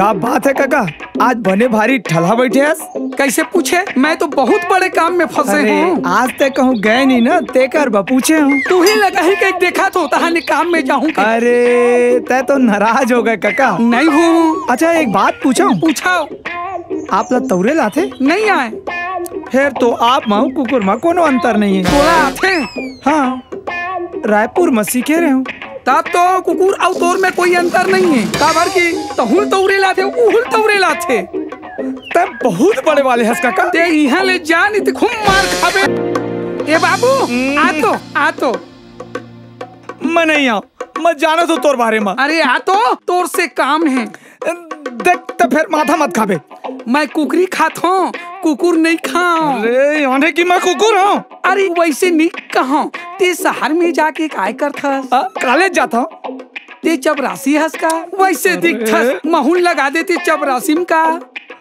क्या बात है काका, आज बने भारी ठला बैठे हस। कैसे पूछे? मैं तो बहुत बड़े काम में फंसे हूँ। आज तक कहूँ गए नहीं ना, तेकर पूछे हूँ। तू ही लगा ही कहीं देखा तो तहाने काम में जाऊँ। अरे तय तो नाराज हो गए काका। नहीं हूँ। अच्छा एक बात पूछो। पूछाओ। आप लोग तौरे लाते नहीं आए? फिर तो आप माँ कुकुर माँ कोनो अंतर नहीं है। तोला आते? हाँ, रायपुर में सीखे रहे हूँ। तब तो कुकुर और तोर में कोई अंतर नहीं है। काबर की तहुल तौरे लाते उहुल तौरे लाते। तब बहुत बड़े वाले हंस काका। ते यहाँ ले जा नहीं तो खूब मार खाबे। ए बाबू आ तो मैं नहीं आऊँ, मैं जाना तो तोर बारे में। अरे आ तो तोर से काम है। देख तो फिर माथा मत खाबे। मैं कुकरी खात हूँ, कुकुर नहीं खाऊं। अरे यानी कि मैं कुकुर हूँ। अरे वैसे नहीं कहूँ। ते शहर में जाके काय करथस? कॉलेज जाता हूँ। ते चपरासी हंस का वैसे दिखथस। महूल लगा देते चपरासी का।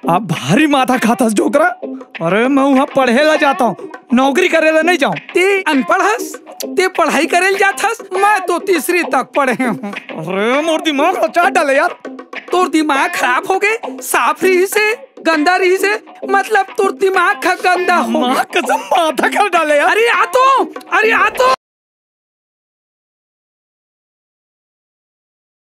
आप भारी माथा खातस जोकरा। अरे मैं वहाँ पढ़े ला जाता हूँ, नौकरी करे ला नहीं जाऊँ। ते अनपढ़ हस, ते पढ़ाई करे जाथस। मैं तो तीसरी तक पढ़े हूँ। अरे मोर दिमाग को चाट डाले यार। तोर दिमाग खराब हो गए। साफ रही से गंदा रही से मतलब तोर दिमाग का गंदा हो। माँ कसम माथा कर डाले यार। अरे आ तो